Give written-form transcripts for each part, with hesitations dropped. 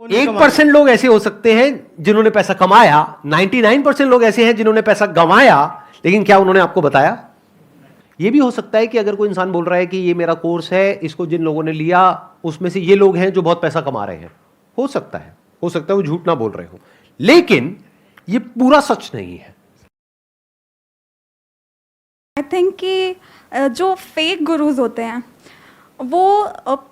1% लोग ऐसे हो सकते हैं जिन्होंने पैसा कमाया, 99% लोग ऐसे हैं जिन्होंने पैसा गंवाया, लेकिन क्या उन्होंने आपको बताया? यह भी हो सकता है कि अगर कोई इंसान बोल रहा है कि ये मेरा कोर्स है, इसको जिन लोगों ने लिया उसमें से ये लोग हैं जो बहुत पैसा कमा रहे हैं। हो सकता है वो झूठ ना बोल रहे हो, लेकिन ये पूरा सच नहीं है। आई थिंक कि जो फेक गुरुज होते हैं वो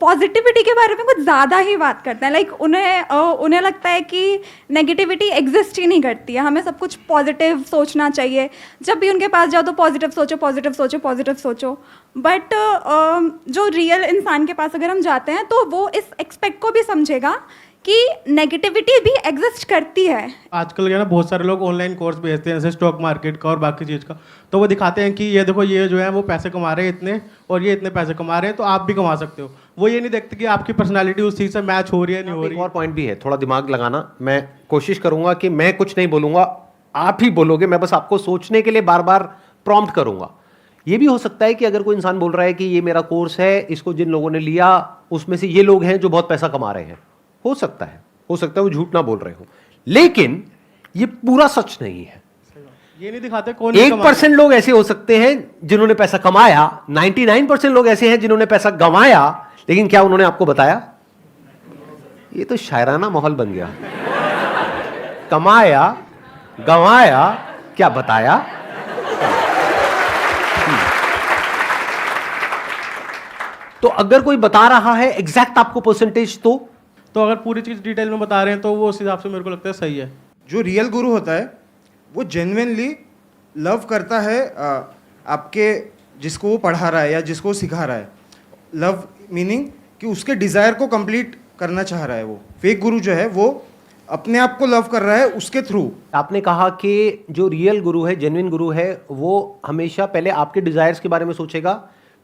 पॉजिटिविटी के बारे में कुछ ज़्यादा ही बात करते हैं। लाइक उन्हें लगता है कि नेगेटिविटी एग्जिस्ट ही नहीं करती है, हमें सब कुछ पॉजिटिव सोचना चाहिए। जब भी उनके पास जाओ तो पॉजिटिव सोचो, पॉजिटिव सोचो, पॉजिटिव सोचो। बट जो रियल इंसान के पास अगर हम जाते हैं तो वो इस एक्सपेक्ट को भी समझेगा कि नेगेटिविटी भी एग्जिस्ट करती है। आजकल क्या ना, बहुत सारे लोग ऑनलाइन कोर्स भेजते हैं जैसे स्टॉक मार्केट का और बाकी चीज़ का, तो वो दिखाते हैं कि ये देखो ये जो है वो पैसे कमा रहे हैं इतने और ये इतने पैसे कमा रहे हैं, तो आप भी कमा सकते हो। वो ये नहीं देखते कि आपकी पर्सनालिटी उस चीज़ से मैच हो रही है नहीं हो रही है। और पॉइंट भी है, थोड़ा दिमाग लगाना। मैं कोशिश करूंगा कि मैं कुछ नहीं बोलूंगा, आप ही बोलोगे, मैं बस आपको सोचने के लिए बार बार प्रॉम्प्ट करूंगा। ये भी हो सकता है कि अगर कोई इंसान बोल रहा है कि ये मेरा कोर्स है, इसको जिन लोगों ने लिया उसमें से ये लोग हैं जो बहुत पैसा कमा रहे हैं। हो सकता है वो झूठ ना बोल रहे हो, लेकिन ये पूरा सच नहीं है। ये नहीं दिखाते कौन 1% लोग ऐसे हो सकते हैं जिन्होंने पैसा कमाया, 99% लोग ऐसे हैं जिन्होंने पैसा गंवाया, लेकिन क्या उन्होंने आपको बताया? ये तो शायराना माहौल बन गया। कमाया, गंवाया, क्या बताया? तो अगर कोई बता रहा है एग्जैक्ट आपको परसेंटेज, तो अगर पूरी चीज़ डिटेल में बता रहे हैं तो वो उस हिसाब से मेरे को लगता है सही है। जो रियल गुरु होता है वो जेन्युइनली लव करता है आपके जिसको वो पढ़ा रहा है या जिसको वो सिखा रहा है। लव मीनिंग कि उसके डिज़ायर को कंप्लीट करना चाह रहा है। वो फेक गुरु जो है वो अपने आप को लव कर रहा है उसके थ्रू। आपने कहा कि जो रियल गुरु है, जेन्युइन गुरु है, वो हमेशा पहले आपके डिजायर्स के बारे में सोचेगा,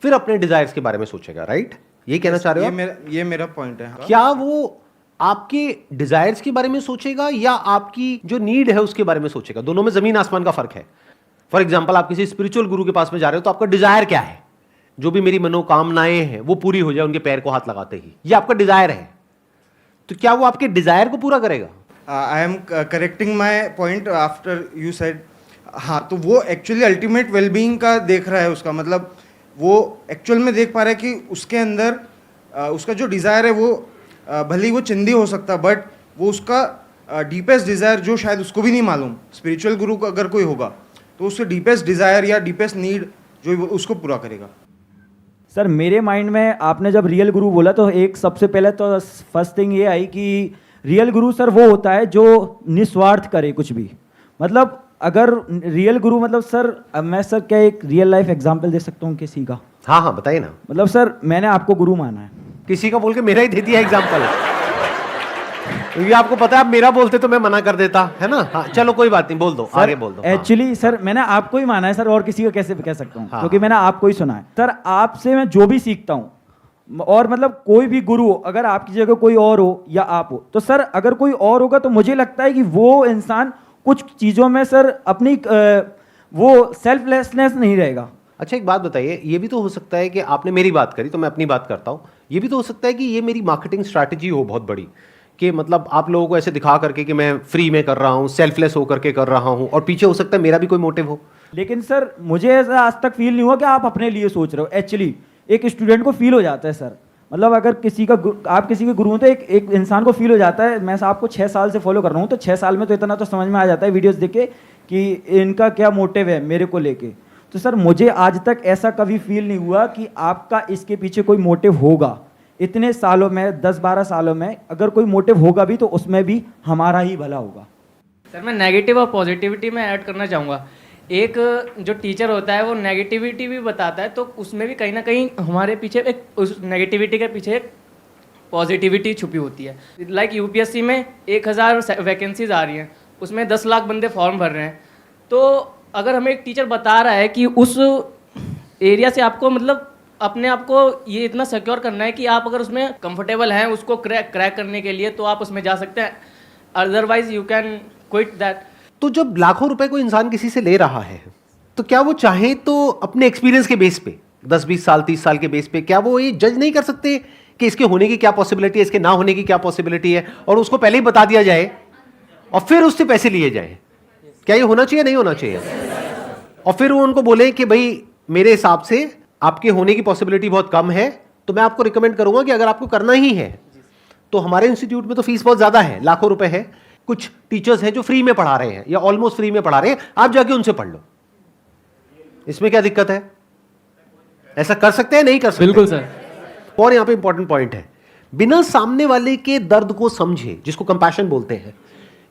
फिर अपने डिजायर्स के बारे में सोचेगा, राइट? ये कहना चाह रहे हो? ये मेरा पॉइंट है। क्या वो आपके डिजायर्स के बारे में सोचेगा या आपकी जो नीड है उसके बारे में सोचेगा? दोनों में जमीन आसमान का फर्क है। फॉर एग्जाम्पल, आप किसी स्पिरिचुअल गुरु के पास में जा रहे हो तो आपका डिजायर क्या है? जो भी मेरी मनोकामनाएं हैं वो पूरी हो जाए उनके पैर को हाथ लगाते ही, ये आपका डिजायर है। तो क्या वो आपके डिजायर को पूरा करेगा? I am correcting my point after you said. हाँ, तो वो एक्चुअली अल्टीमेट वेलबींग का देख रहा है। उसका मतलब वो एक्चुअल में देख पा रहा है कि उसके अंदर उसका जो डिज़ायर है वो भले ही वो चिंदी हो सकता, बट वो उसका डीपेस्ट डिज़ायर जो शायद उसको भी नहीं मालूम। स्पिरिचुअल गुरु का अगर कोई होगा तो उसके डीपेस्ट डिज़ायर या डीपेस्ट नीड जो उसको पूरा करेगा। सर मेरे माइंड में आपने जब रियल गुरु बोला तो एक सबसे पहले तो फर्स्ट थिंग ये आई कि रियल गुरु सर वो होता है जो निस्वार्थ करे कुछ भी। मतलब अगर रियल गुरु मतलब सर मैं सर क्या एक रियल लाइफ एग्जांपल दे सकता हूँ किसी का? हाँ हाँ बताइए ना। मतलब सर मैंने आपको गुरु माना है, किसी का बोल के मेरा ही दे दिया एग्जांपल, क्योंकि आपको पता है आप मेरा बोलते तो मैं मना कर देता, है ना? हाँ चलो कोई बात नहीं, बोल दो, आगे बोल दो। एक्चुअली सर मैंने आपको ही माना है सर, और किसी का कैसे कह सकता हूँ? हाँ। क्योंकि मैंने आपको ही सुना है सर। आपसे मैं जो भी सीखता हूँ, और मतलब कोई भी गुरु हो, अगर आपकी जगह कोई और हो या आप हो, तो सर अगर कोई और होगा तो मुझे लगता है कि वो इंसान कुछ चीज़ों में सर अपनी वो सेल्फलेसनेस नहीं रहेगा। अच्छा एक बात बताइए, ये भी तो हो सकता है कि आपने मेरी बात करी तो मैं अपनी बात करता हूँ, ये भी तो हो सकता है कि ये मेरी मार्केटिंग स्ट्रैटेजी हो बहुत बड़ी, कि मतलब आप लोगों को ऐसे दिखा करके कि मैं फ्री में कर रहा हूँ, सेल्फलेस होकर के कर रहा हूँ, और पीछे हो सकता है मेरा भी कोई मोटिव हो। लेकिन सर मुझे ऐसा आज तक फील नहीं हुआ कि आप अपने लिए सोच रहे हो। एक्चुअली एक स्टूडेंट को फील हो जाता है सर, मतलब अगर किसी का आप किसी के गुरु हो तो एक इंसान को फील हो जाता है। मैं आपको 6 साल से फॉलो कर रहा हूँ, तो 6 साल में तो इतना तो समझ में आ जाता है वीडियोस देख के कि इनका क्या मोटिव है मेरे को लेके। तो सर मुझे आज तक ऐसा कभी फील नहीं हुआ कि आपका इसके पीछे कोई मोटिव होगा। इतने सालों में 10-12 सालों में अगर कोई मोटिव होगा भी तो उसमें भी हमारा ही भला होगा। सर मैं नेगेटिव और पॉजिटिविटी में ऐड करना चाहूँगा। एक जो टीचर होता है वो नेगेटिविटी भी बताता है, तो उसमें भी कहीं ना कहीं हमारे पीछे एक उस नेगेटिविटी के पीछे एक पॉजिटिविटी छुपी होती है। लाइक यूपीएससी में 1000 वैकेंसीज आ रही हैं, उसमें 10 लाख बंदे फॉर्म भर रहे हैं। तो अगर हमें एक टीचर बता रहा है कि उस एरिया से आपको मतलब अपने आप को ये इतना सिक्योर करना है कि आप अगर उसमें कंफर्टेबल हैं उसको क्रैक करने के लिए, तो आप उसमें जा सकते हैं, otherwise you can quit that. तो जब लाखों रुपए कोई इंसान किसी से ले रहा है, तो क्या वो चाहे तो अपने एक्सपीरियंस के बेस पे 10-20 साल 30 साल के बेस पे क्या वो ये जज नहीं कर सकते कि इसके होने की क्या पॉसिबिलिटी है, इसके ना होने की क्या पॉसिबिलिटी है, और उसको पहले ही बता दिया जाए और फिर उससे पैसे लिए जाए। क्या ये होना चाहिए, नहीं होना चाहिए? और फिर वो उनको बोले कि भाई मेरे हिसाब से आपके होने की पॉसिबिलिटी बहुत कम है, तो मैं आपको रिकमेंड करूंगा कि अगर आपको करना ही है तो हमारे इंस्टीट्यूट में तो फीस बहुत ज्यादा है, लाखों रुपए है, कुछ टीचर्स हैं जो फ्री में पढ़ा रहे हैं या ऑलमोस्ट फ्री में पढ़ा रहे हैं, आप जाके उनसे पढ़ लो, इसमें क्या दिक्कत है? ऐसा कर सकते हैं, नहीं कर सकते? बिल्कुल सर। और यहां पे इंपॉर्टेंट पॉइंट है, बिना सामने वाले के दर्द को समझे, जिसको कंपैशन बोलते हैं,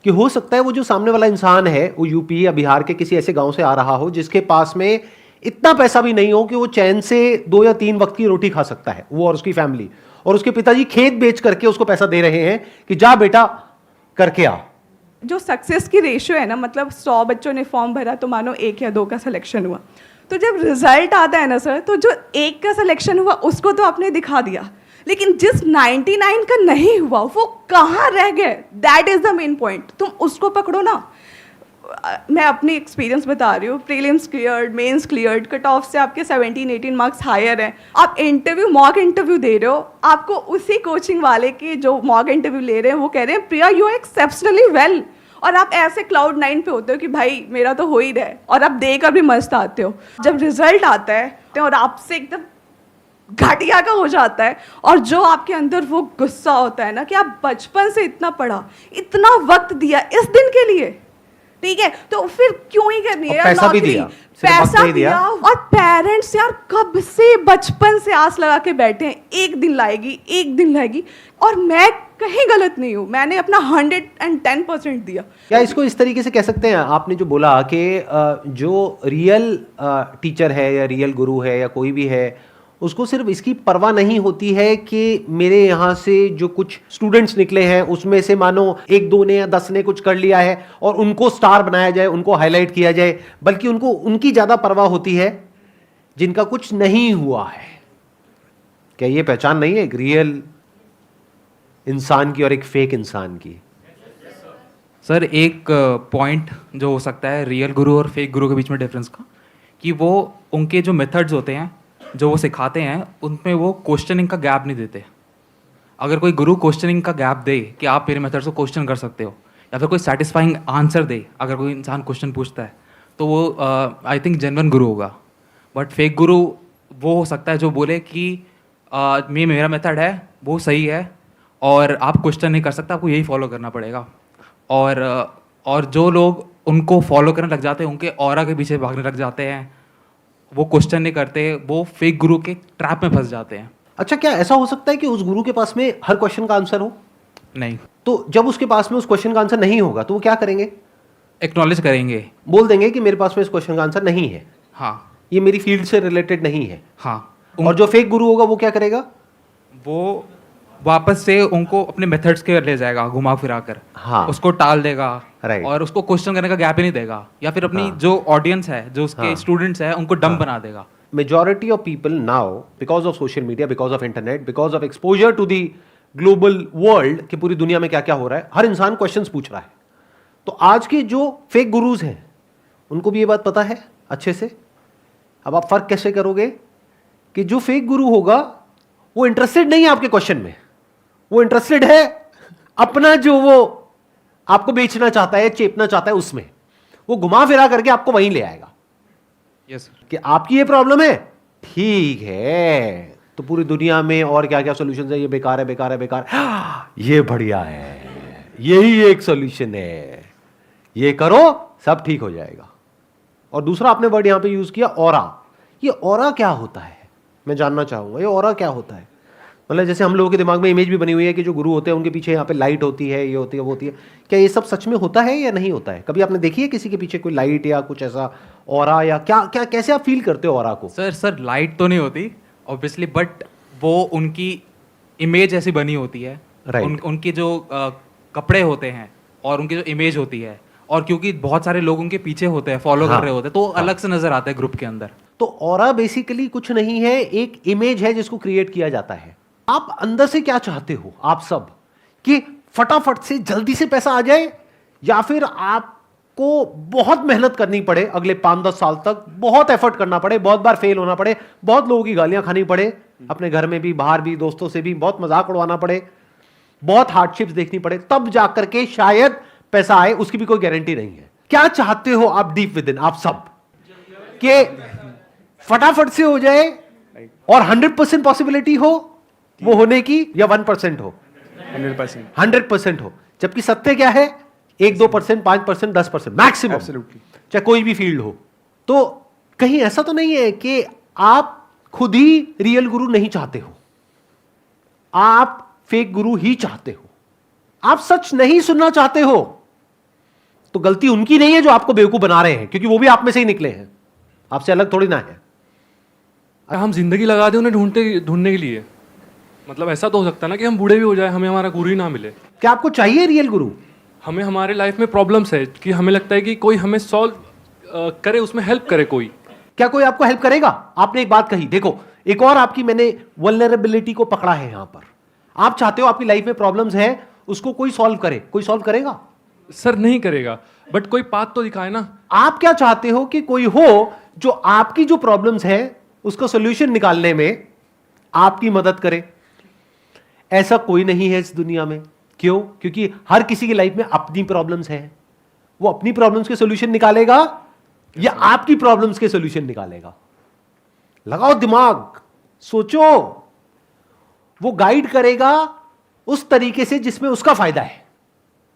कि हो सकता है वो जो सामने वाला इंसान है वो यूपी या बिहार के किसी ऐसे गांव से आ रहा हो जिसके पास में इतना पैसा भी नहीं हो कि वो चैन से 2 या 3 वक्त की रोटी खा सकता है, वो और उसकी फैमिली, और उसके पिताजी खेत बेच करके उसको पैसा दे रहे हैं कि जा बेटा करके आ। जो सक्सेस की रेशियो है ना, मतलब 100 बच्चों ने फॉर्म भरा तो मानो 1 या 2 का सिलेक्शन हुआ, तो जब रिजल्ट आता है ना सर, तो जो 1 का सिलेक्शन हुआ उसको तो आपने दिखा दिया, लेकिन जिस 99 का नहीं हुआ वो कहाँ रह गए, that is the main point. तुम उसको पकड़ो ना। मैं अपनी एक्सपीरियंस बता रही हूँ, prelims cleared, mains cleared, cut off से आपके 17-18 मार्क्स हायर हैं, आप इंटरव्यू मॉक इंटरव्यू दे रहे हो, आपको उसी कोचिंग वाले के जो मॉक इंटरव्यू ले रहे हैं वो कह रहे हैं प्रिया यू आर एक्सेप्शनली वेल, और आप ऐसे क्लाउड 9 पे होते हो कि भाई मेरा तो हो ही रहा है, और आप देकर भी मस्त आते हो। जब रिजल्ट आता है तो और आपसे एकदम घटिया का हो जाता है, और जो आपके अंदर वो गुस्सा होता है ना कि आप बचपन से इतना पढ़ा, इतना वक्त दिया इस दिन के लिए, ठीक है, तो फिर क्यों ही करनी है यार पैसा भी नौकरी? दिया, सिर्फ वक्त पैसा नहीं दिया। और पेरेंट्स यार कब से बचपन से आस लगा के बैठे हैं, एक दिन लाएगी, एक दिन लाएगी, और मैं कहीं गलत नहीं हूँ, मैंने अपना 110% दिया। क्या इसको इस तरीके से कह सकते हैं, आपने जो बोला कि जो रियल टीचर है या रियल गुरु है या कोई भी है, उसको सिर्फ इसकी परवाह नहीं होती है कि मेरे यहाँ से जो कुछ स्टूडेंट्स निकले हैं उसमें से मानो 1-2 ने या 10 ने कुछ कर लिया है और उनको स्टार बनाया जाए, उनको हाईलाइट किया जाए, बल्कि उनको उनकी ज्यादा परवाह होती है जिनका कुछ नहीं हुआ है। क्या ये पहचान नहीं है एक रियल इंसान की और एक फेक इंसान की? सर एक पॉइंट जो हो सकता है रियल गुरु और फेक गुरु के बीच में डिफरेंस का, कि वो उनके जो मेथड्स होते हैं जो वो सिखाते हैं उनमें वो क्वेश्चनिंग का गैप नहीं देते। अगर कोई गुरु क्वेश्चनिंग का गैप दे कि आप मेरे मेथड्स को क्वेश्चन कर सकते हो, या फिर कोई सेटिस्फाइंग आंसर दे अगर कोई इंसान क्वेश्चन पूछता है, तो वो आई थिंक जेन्युइन गुरु होगा। बट फेक गुरु वो हो सकता है जो बोले कि मेरा मेथड है वो सही है और आप क्वेश्चन नहीं कर सकते, आपको यही फॉलो करना पड़ेगा। और जो लोग उनको फॉलो करने लग जाते हैं, उनके ऑरा के पीछे भागने लग जाते हैं, वो क्वेश्चन नहीं करते, वो फेक गुरु के ट्रैप में फंस जाते हैं। अच्छा, क्या ऐसा हो सकता है कि उस गुरु के पास में हर क्वेश्चन का आंसर हो? नहीं, तो जब उसके पास में उस क्वेश्चन का आंसर नहीं होगा तो वो क्या करेंगे? एक्नॉलेज करेंगे, बोल देंगे कि मेरे पास में इस क्वेश्चन का आंसर नहीं है, हाँ ये मेरी फील्ड से रिलेटेड नहीं है। हाँ। और जो फेक गुरु होगा वो क्या करेगा? वो वापस से उनको अपने मेथड्स के ले जाएगा घुमा फिरा कर, हाँ। उसको टाल देगा, Right. और उसको क्वेश्चन करने का गैप ही नहीं देगा, या फिर अपनी हाँ। जो ऑडियंस है, जो उसके हाँ। स्टूडेंट्स हैं, उनको डम बना देगा। Majority of people now, because of social media, because of internet, because of exposure to the global world, कि पूरी दुनिया में क्या क्या हो रहा है, हर इंसान क्वेश्चंस पूछ रहा है। तो आज के जो फेक गुरुज हैं उनको भी ये बात पता है अच्छे से। अब आप फर्क कैसे करोगे कि जो फेक गुरु होगा वो इंटरेस्टेड नहीं है आपके क्वेश्चन में, वो इंटरेस्टेड है अपना जो वो आपको बेचना चाहता है, चेपना चाहता है, उसमें वो घुमा फिरा करके आपको वहीं ले आएगा। Yes sir. कि आपकी ये प्रॉब्लम है, ठीक है, तो पूरी दुनिया में और क्या क्या सॉल्यूशंस है, ये बेकार है, बेकार है, बेकार, ये बढ़िया है, यही एक सॉल्यूशन है, ये करो सब ठीक हो जाएगा। और दूसरा आपने वर्ड यहां पे यूज किया ऑरा। ये ऑरा क्या होता है मैं जानना चाहूंगा, ये ऑरा क्या होता है? मतलब जैसे हम लोगों के दिमाग में इमेज भी बनी हुई है कि जो गुरु होते हैं उनके पीछे यहाँ पे लाइट होती है, ये होती है, वो होती है। क्या ये सब सच में होता है या नहीं होता है? कभी आपने देखी है किसी के पीछे कोई लाइट या कुछ ऐसा ऑरा, या क्या क्या कैसे आप फील करते हो ऑरा को? सर लाइट तो नहीं होती ऑब्वियसली, बट वो उनकी इमेज ऐसी बनी होती है। Right. उनके जो कपड़े होते हैं और उनकी जो इमेज होती है, और क्योंकि बहुत सारे लोग उनके पीछे होते हैं, फॉलो हाँ, कर रहे होते हैं, तो अलग से नजर आता है ग्रुप के अंदर। तो ऑरा बेसिकली कुछ नहीं है, एक इमेज है जिसको क्रिएट किया जाता है। आप अंदर से क्या चाहते हो आप सब, कि फटाफट से जल्दी से पैसा आ जाए, या फिर आपको बहुत मेहनत करनी पड़े अगले 5-10 साल तक, बहुत एफर्ट करना पड़े, बहुत बार फेल होना पड़े, बहुत लोगों की गालियां खानी पड़े, अपने घर में भी, बाहर भी, दोस्तों से भी बहुत मजाक उड़वाना पड़े, बहुत हार्डशिप्स देखनी पड़े, तब जाकर के शायद पैसा आए, उसकी भी कोई गारंटी नहीं है। क्या चाहते हो आप डीप विद इन, आप सब के फटाफट से हो जाए और 100% पॉसिबिलिटी हो वो होने की, या 1% हो? 100% हो। जबकि सत्य क्या है? 1-2%, 5%, 10% मैक्सिमम, चाहे कोई भी फील्ड हो। तो कहीं ऐसा तो नहीं है कि आप खुद ही रियल गुरु नहीं चाहते हो, आप फेक गुरु ही चाहते हो, आप सच नहीं सुनना चाहते हो, तो गलती उनकी नहीं है जो आपको बेवकूफ बना रहे हैं, क्योंकि वो भी आप में से ही निकले हैं, आपसे अलग थोड़ी ना है। हम जिंदगी लगा दें उन्हें ढूंढने के लिए, मतलब ऐसा तो हो सकता है ना कि हम बूढ़े भी हो जाए, हमें हमारा गुरु ही ना मिले। क्या आपको चाहिए रियल गुरु? हमें हमारे लाइफ में प्रॉब्लम्स है कि हमें लगता है कि कोई हमें सॉल्व करे, उसमें हेल्प करे कोई। क्या कोई आपको हेल्प करेगा? आपने एक बात कही, देखो एक और आपकी मैंने वल्नरेबिलिटी को पकड़ा है यहां पर। आप चाहते हो आपकी लाइफ में प्रॉब्लम्स है, उसको कोई सॉल्व करे, कोई सॉल्व करेगा? सर नहीं करेगा, बट कोई पाथ तो दिखाए ना। आप क्या चाहते हो कि कोई हो जो आपकी जो प्रॉब्लम्स है उसका सॉल्यूशन निकालने में आपकी मदद करे। ऐसा कोई नहीं है इस दुनिया में। क्यों? क्योंकि हर किसी की लाइफ में अपनी प्रॉब्लम्स है। वो अपनी प्रॉब्लम्स के सॉल्यूशन निकालेगा या आपकी प्रॉब्लम्स के सॉल्यूशन निकालेगा? लगाओ दिमाग, सोचो। वो गाइड करेगा उस तरीके से जिसमें उसका फायदा है।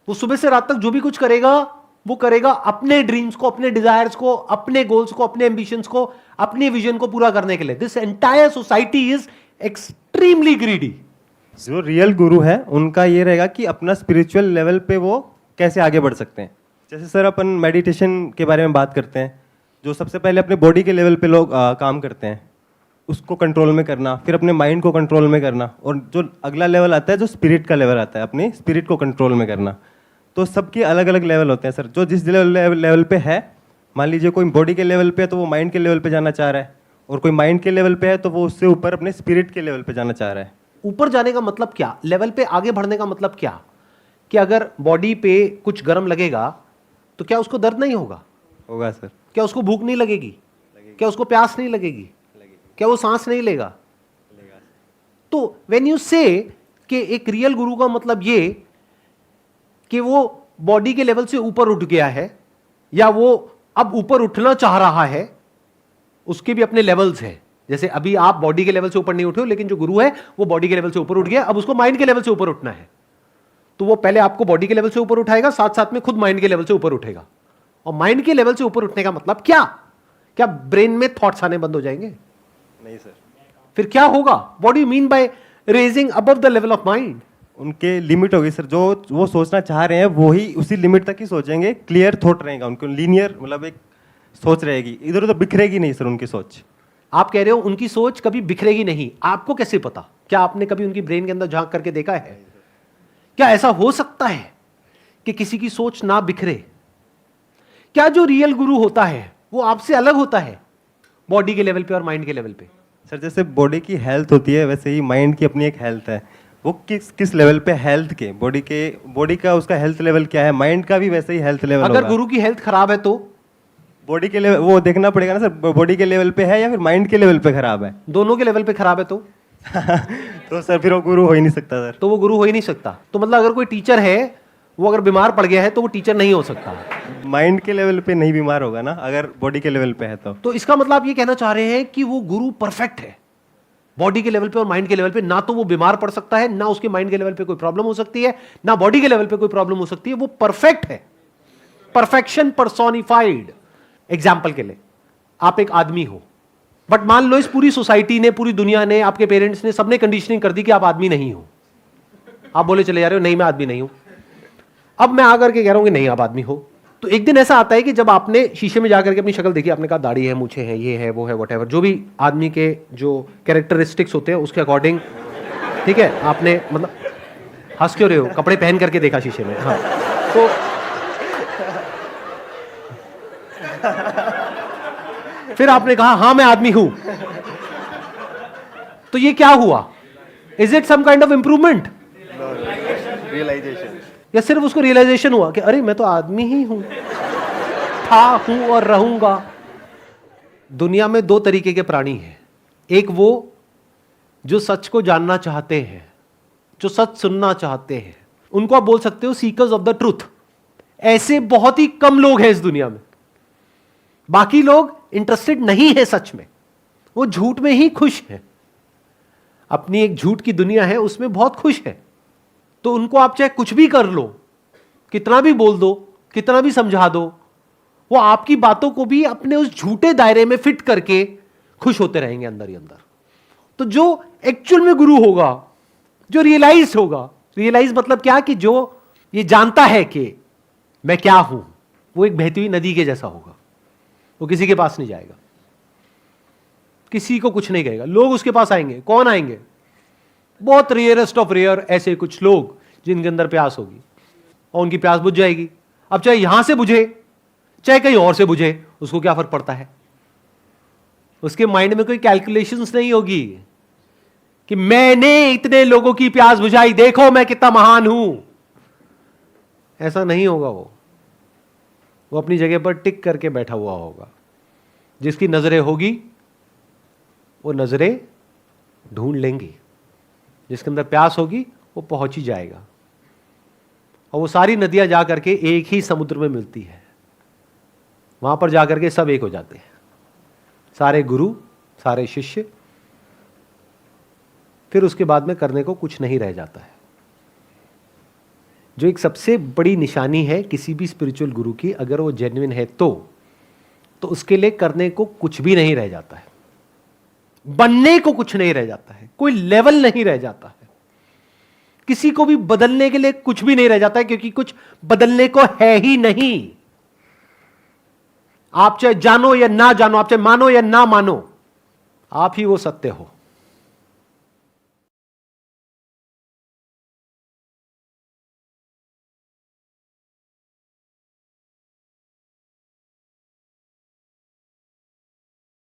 वो सुबह से रात तक जो भी कुछ करेगा वो करेगा अपने ड्रीम्स को, अपने डिजायर्स को, अपने गोल्स को, अपने एम्बिशंस को, अपने विजन को पूरा करने के लिए। This entire society is extremely greedy. जो रियल गुरु है उनका ये रहेगा कि अपना स्पिरिचुअल लेवल पे वो कैसे आगे बढ़ सकते हैं। जैसे सर अपन मेडिटेशन के बारे में बात करते हैं, जो सबसे पहले अपने बॉडी के लेवल पे लोग काम करते हैं, उसको कंट्रोल में करना, फिर अपने माइंड को कंट्रोल में करना, और जो अगला लेवल आता है जो स्पिरिट का लेवल आता है, अपनी स्पिरिट को कंट्रोल में करना। तो सबके अलग अलग लेवल होते हैं सर। जो जिस लेवल पे है, मान लीजिए कोई बॉडी के लेवल पे है तो वो माइंड के लेवल पे जाना चाह रहा है, और कोई माइंड के लेवल पे है तो वो उससे ऊपर अपने स्पिरिट के लेवल पे जाना चाह रहा है। ऊपर जाने का मतलब क्या? लेवल पे आगे बढ़ने का मतलब क्या? कि अगर बॉडी पे कुछ गर्म लगेगा तो क्या उसको दर्द नहीं होगा? होगा सर। क्या उसको भूख नहीं लगेगी? क्या उसको प्यास नहीं लगेगी? क्या वो सांस नहीं लेगा? तो व्हेन यू से कि एक रियल गुरु का मतलब ये कि वो बॉडी के लेवल से ऊपर उठ गया है, या वो अब ऊपर उठना चाह रहा है, उसके भी अपने लेवल्स हैं। जैसे अभी आप बॉडी के लेवल से ऊपर नहीं उठे हो, लेकिन जो गुरु है वो बॉडी के लेवल से ऊपर उठ गया, अब उसको माइंड के लेवल से ऊपर उठना है। तो वो पहले आपको बॉडी के लेवल से ऊपर उठाएगा, साथ साथ में खुद माइंड के लेवल से ऊपर उठेगा। और माइंड के लेवल से ऊपर उठने का मतलब क्या? क्या ब्रेन में थॉट्स आने बंद हो जाएंगे? नहीं सर। फिर क्या होगा? What do you mean by raising above the level of mind? उनके लिमिट होगी सर, जो वो सोचना चाह रहे हैं वो ही उसी लिमिट तक ही सोचेंगे। क्लियर थॉट रहेगा उनको, लीनियर मतलब एक सोच रहेगी, इधर उधर बिखरेगी नहीं सर उनकी सोच। आप कह रहे हो उनकी सोच कभी बिखरेगी नहीं, आपको कैसे पता? क्या आपने कभी उनकी ब्रेन के अंदर झांक करके देखा है? क्या ऐसा हो सकता है कि किसी की सोच ना बिखरे? क्या जो रियल गुरु होता है वो आपसे अलग होता है बॉडी के लेवल पे और माइंड के लेवल पे? सर जैसे बॉडी की हेल्थ होती है वैसे ही माइंड की अपनी एक हेल्थ है। वो किस लेवल पे हेल्थ के बॉडी का उसका हेल्थ लेवल क्या है, माइंड का भी वैसे ही हेल्थ लेवल अगर गुरु की हेल्थ खराब है तो बॉडी के लेवल वो देखना पड़ेगा ना सर, बॉडी के लेवल पे है या फिर माइंड के लेवल पे खराब है। दोनों के लेवल पे खराब है तो तो सर फिर वो गुरु हो ही नहीं सकता सर। तो वो गुरु हो ही नहीं सकता। तो मतलब अगर कोई टीचर है वो अगर बीमार पड़ गया है तो वो टीचर नहीं हो सकता। माइंड के लेवल पे नहीं बीमार होगा ना, अगर बॉडी के लेवल पे है तो इसका मतलब आप ये कहना चाह रहे हैं कि वो गुरु परफेक्ट है बॉडी के लेवल पे और माइंड के लेवल पे। ना तो वो बीमार पड़ सकता है, ना उसके माइंड के लेवल पे कोई प्रॉब्लम हो सकती है, ना बॉडी के लेवल पे कोई प्रॉब्लम हो सकती है। वो परफेक्ट है, परफेक्शन पर्सोनिफाइड। एग्जाम्पल के लिए आप एक आदमी हो, बट मान लो इस पूरी सोसाइटी ने, पूरी दुनिया ने, आपके पेरेंट्स ने, सबने कंडीशनिंग कर दी कि आप आदमी नहीं हो। आप बोले चले जा रहे हो नहीं मैं आदमी नहीं हूं। अब मैं आकर के कह रहा हूं कि नहीं आप आदमी हो। तो एक दिन ऐसा आता है कि जब आपने शीशे में जाकर के अपनी शक्ल देखी, आपने कहा दाढ़ी है, मूछें हैं, ये है, वो है, व्हाटएवर, जो भी आदमी के जो कैरेक्टरिस्टिक्स होते हैं उसके अकॉर्डिंग, ठीक है, आपने मतलब हंस क्यों रहे हो, कपड़े पहन करके देखा शीशे में। हाँ, तो फिर आपने कहा हाँ मैं आदमी हूं। तो ये क्या हुआ? Is it some kind of improvement? Realization. या सिर्फ उसको रियलाइजेशन हुआ कि अरे मैं तो आदमी ही हूं, था, हूं और रहूंगा। दुनिया में दो तरीके के प्राणी हैं। एक वो जो सच को जानना चाहते हैं, जो सच सुनना चाहते हैं, उनको आप बोल सकते हो सीकर्स ऑफ द ट्रूथ। ऐसे बहुत ही कम लोग हैं इस दुनिया में। बाकी लोग इंटरेस्टेड नहीं है सच में, वो झूठ में ही खुश है, अपनी एक झूठ की दुनिया है उसमें बहुत खुश है। तो उनको आप चाहे कुछ भी कर लो, कितना भी बोल दो, कितना भी समझा दो, वो आपकी बातों को भी अपने उस झूठे दायरे में फिट करके खुश होते रहेंगे अंदर ही अंदर। तो जो एक्चुअल में गुरु होगा, जो रियलाइज होगा, रियलाइज मतलब क्या कि जो ये जानता है कि मैं क्या हूं, वो एक बहती हुई नदी के जैसा होगा। वो किसी के पास नहीं जाएगा, किसी को कुछ नहीं कहेगा। लोग उसके पास आएंगे, कौन आएंगे? बहुत रेयरेस्ट ऑफ रेयर ऐसे कुछ लोग जिनके अंदर प्यास होगी और उनकी प्यास बुझ जाएगी। अब चाहे यहां से बुझे चाहे कहीं और से बुझे, उसको क्या फर्क पड़ता है? उसके माइंड में कोई कैलकुलेशंस नहीं होगी कि मैंने इतने लोगों की प्यास बुझाई, देखो मैं कितना महान हूं। ऐसा नहीं होगा। वो अपनी जगह पर टिक करके बैठा हुआ होगा। जिसकी नजरें होगी वो नजरें ढूंढ लेंगी, जिसके अंदर प्यास होगी वो पहुंच ही जाएगा। और वो सारी नदियां जाकर के एक ही समुद्र में मिलती है। वहां पर जाकर के सब एक हो जाते हैं, सारे गुरु, सारे शिष्य। फिर उसके बाद में करने को कुछ नहीं रह जाता है। जो एक सबसे बड़ी निशानी है किसी भी स्पिरिचुअल गुरु की, अगर वो जेन्युइन है तो उसके लिए करने को कुछ भी नहीं रह जाता है, बनने को कुछ नहीं रह जाता है, कोई लेवल नहीं रह जाता है, किसी को भी बदलने के लिए कुछ भी नहीं रह जाता है, क्योंकि कुछ बदलने को है ही नहीं। आप चाहे जानो या ना जानो, आप चाहे मानो या ना मानो, आप ही वो सत्य हो।